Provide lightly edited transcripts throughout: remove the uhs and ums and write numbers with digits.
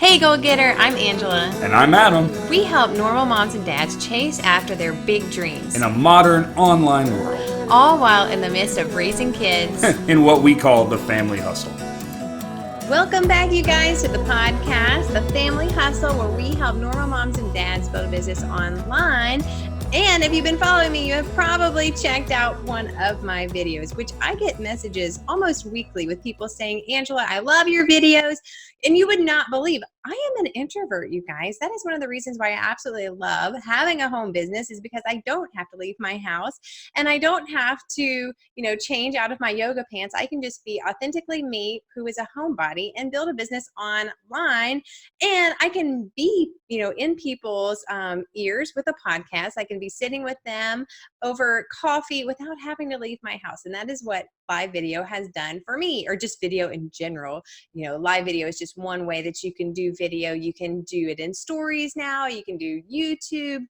Hey, Goal Getter, I'm Angela. And I'm Adam. We help normal moms and dads chase after their big dreams, In a modern online world, all while in the midst of raising kids. in what we call the family hustle. Welcome back, you guys, to the podcast, The Family Hustle, where we help normal moms and dads build a business online. And if you've been following me, you have probably checked out one of my videos, which I get messages almost weekly with people saying, Angela, I love your videos. And you would not believe, I am an introvert, you guys. That is one of the reasons why I absolutely love having a home business, is because I don't have to leave my house and I don't have to, change out of my yoga pants. I can just be authentically me, who is a homebody, and build a business online. And I can be, in people's ears with a podcast. I can be sitting with them over coffee without having to leave my house. And that is what live video has done for me, or just video in general. Live video is just one way that you can do video. You can do it in stories now. You can do YouTube.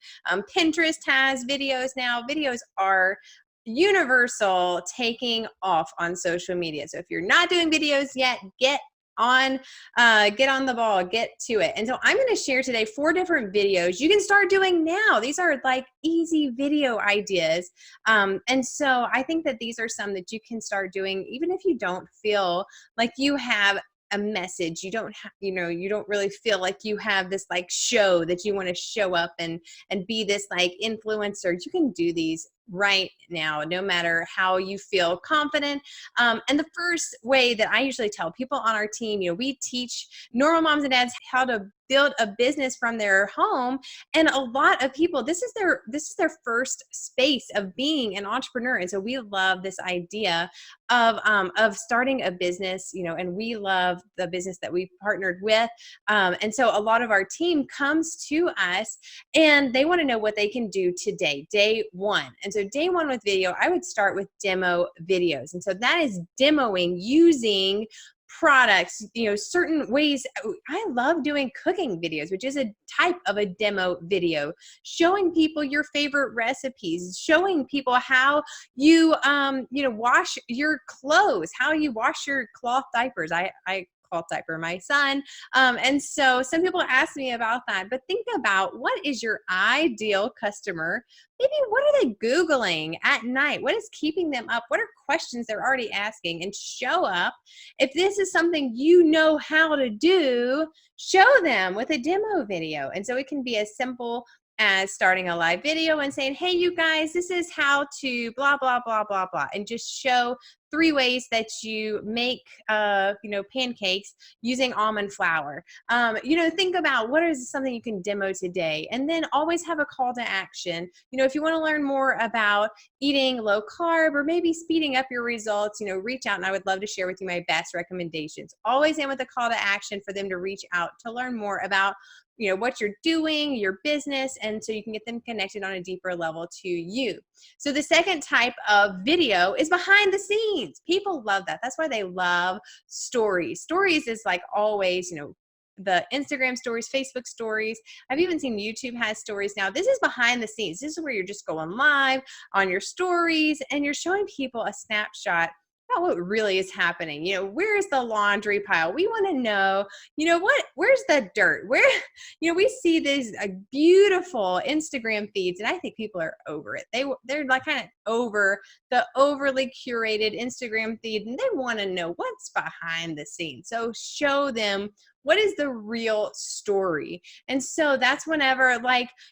Pinterest has videos now. Videos are universal, taking off on social media. So if you're not doing videos yet, get on the ball, get to it. And so I'm going to share today 4 different videos you can start doing now. These are like easy video ideas. And so I think that these are some that you can start doing, even if you don't feel like you have a message. You don't have, you don't really feel like you have this like show that you want to show up and be this like influencer. You can do these right now, no matter how you feel confident. And the first way that I usually tell people on our team, we teach normal moms and dads how to build a business from their home. And a lot of people, this is their first space of being an entrepreneur. And so we love this idea of starting a business, and we love the business that we partnered with. And so a lot of our team comes to us and they want to know what they can do today, day one. And so day one with video, I would start with demo videos. And so that is demoing using products, certain ways. I love doing cooking videos, which is a type of a demo video, showing people your favorite recipes, showing people how you, wash your clothes, how you wash your cloth diapers. I cloth diaper my son. And so some people ask me about that, but think about, what is your ideal customer? Maybe what are they Googling at night? What is keeping them up? What are questions they're already asking? And show up. If this is something you know how to do, show them with a demo video. And so it can be as simple as starting a live video and saying, hey, you guys, this is how to blah, blah, blah, blah, blah. And just show 3 ways that you make, pancakes using almond flour. Think about what is something you can demo today, and then always have a call to action. If you want to learn more about eating low carb or maybe speeding up your results, reach out and I would love to share with you my best recommendations. Always end with a call to action for them to reach out to learn more about what you're doing, your business, and so you can get them connected on a deeper level to you. So the second type of video is behind the scenes. People love that. That's why they love stories. Stories is like always, the Instagram stories, Facebook stories. I've even seen YouTube has stories now. This is behind the scenes. This is where you're just going live on your stories and you're showing people a snapshot about what really is happening. Where's the laundry pile? We want to know, where's the dirt? We see these beautiful Instagram feeds, and I think people are over it. They're like kind of over the overly curated Instagram feed, and they want to know what's behind the scenes. So show them what is the real story. And so that's whenever,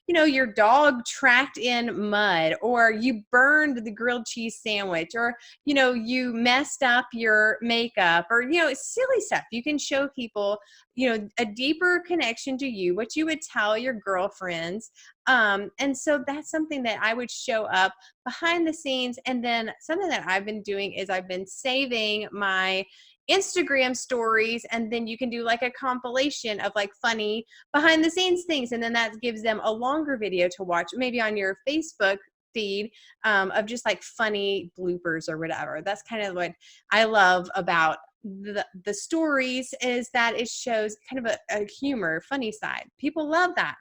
your dog tracked in mud, or you burned the grilled cheese sandwich, or, you messed up your makeup, or, silly stuff. You can show people, a deeper connection to you, what you would tell your girlfriends. And so that's something that I would show up behind the scenes. And then something that I've been doing is I've been saving my Instagram stories, and then you can do like a compilation of like funny behind the scenes things, and then that gives them a longer video to watch, maybe on your Facebook feed, of just like funny bloopers or whatever. That's kind of what I love about the stories, is that it shows kind of a humor, funny side. People love that.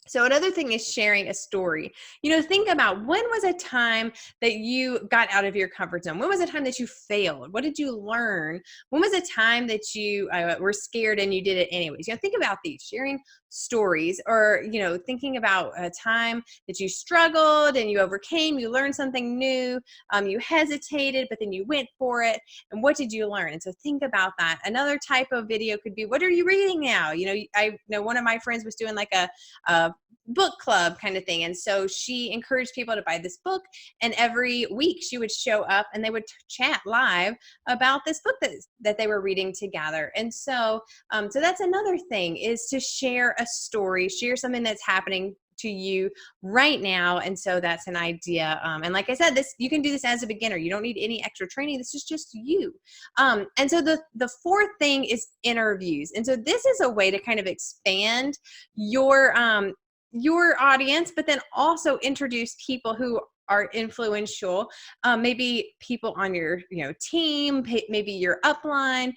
So another thing is sharing a story. Think about, when was a time that you got out of your comfort zone? When was a time that you failed? What did you learn? When was a time that you were scared and you did it anyways? Think about these, sharing stories, or, thinking about a time that you struggled and you overcame, you learned something new, you hesitated, but then you went for it. And what did you learn? And so think about that. Another type of video could be, what are you reading now? I know one of my friends was doing like a book club kind of thing. And so she encouraged people to buy this book. And every week she would show up and they would chat live about this book that they were reading together. And so that's another thing, is to share a story, share something that's happening to you right now. And so that's an idea. And like I said, you can do this as a beginner. You don't need any extra training. This is just you. And so the fourth thing is interviews. And so this is a way to kind of expand your audience, but then also introduce people who are influential, maybe people on your team, maybe your upline,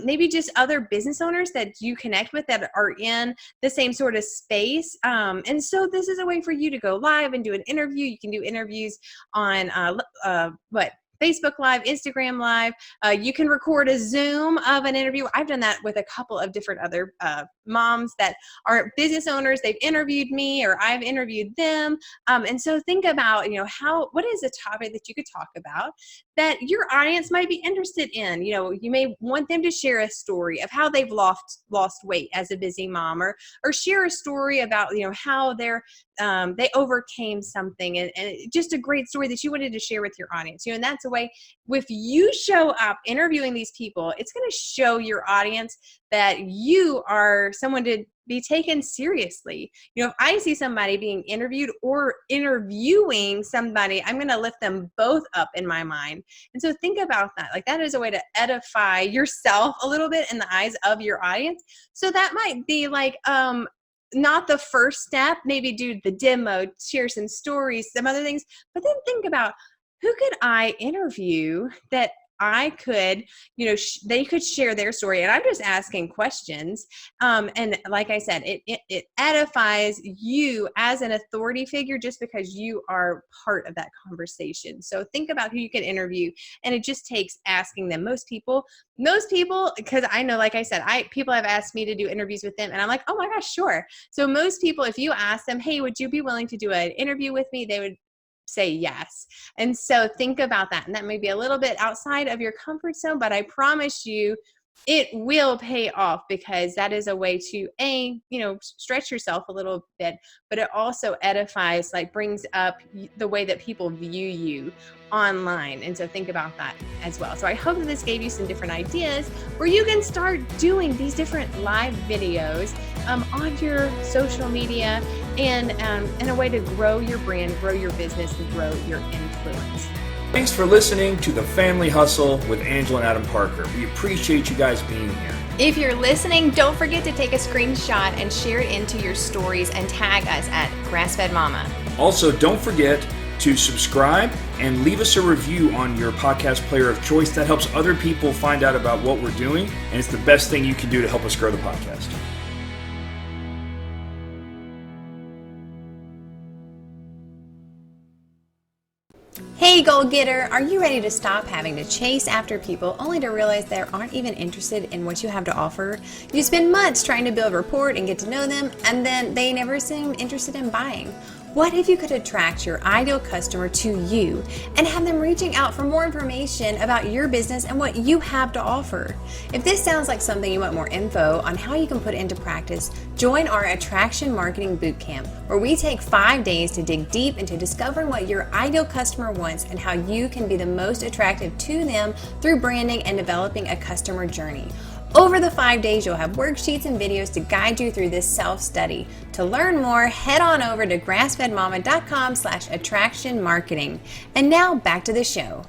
maybe just other business owners that you connect with that are in the same sort of space. And so this is a way for you to go live and do an interview. You can do interviews on Facebook Live, Instagram Live. You can record a Zoom of an interview. I've done that with a couple of different other moms that are business owners. They've interviewed me, or I've interviewed them. And so think about, what is a topic that you could talk about that your audience might be interested in? You may want them to share a story of how they've lost weight as a busy mom, or share a story about, how they overcame something, and just a great story that you wanted to share with your audience. And that's a way, if you show up interviewing these people, it's going to show your audience that you are someone to be taken seriously. If I see somebody being interviewed or interviewing somebody, I'm going to lift them both up in my mind. And so think about that. Like, that is a way to edify yourself a little bit in the eyes of your audience. So that might be like, not the first step, maybe do the demo, share some stories, some other things, but then think about, who could I interview that I could, they could share their story, and I'm just asking questions. And like I said, it edifies you as an authority figure just because you are part of that conversation. So think about who you can interview, and it just takes asking them. Most people, because I know, like I said, people have asked me to do interviews with them, and I'm like, oh my gosh, sure. So most people, if you ask them, hey, would you be willing to do an interview with me? They would say yes. And so think about that. And that may be a little bit outside of your comfort zone, but I promise you it will pay off, because that is a way to stretch yourself a little bit, but it also edifies, brings up the way that people view you online. And so think about that as well. So I hope that this gave you some different ideas where you can start doing these different live videos on your social media, and in a way to grow your brand, grow your business, and grow your influence. Thanks for listening to The Family Hustle with Angela and Adam Parker. We appreciate you guys being here. If you're listening, don't forget to take a screenshot and share it into your stories and tag us at Grass-Fed Mama. Also, don't forget to subscribe and leave us a review on your podcast player of choice. That helps other people find out about what we're doing, and it's the best thing you can do to help us grow the podcast. Hey, goal getter, are you ready to stop having to chase after people only to realize they aren't even interested in what you have to offer? You spend months trying to build rapport and get to know them, and then they never seem interested in buying. What if you could attract your ideal customer to you and have them reaching out for more information about your business and what you have to offer? If this sounds like something you want more info on how you can put into practice, join our Attraction Marketing Bootcamp, where we take 5 days to dig deep into discovering what your ideal customer wants and how you can be the most attractive to them through branding and developing a customer journey. Over the 5 days, you'll have worksheets and videos to guide you through this self-study. To learn more, head on over to grassfedmama.com/attractionmarketing. And now back to the show.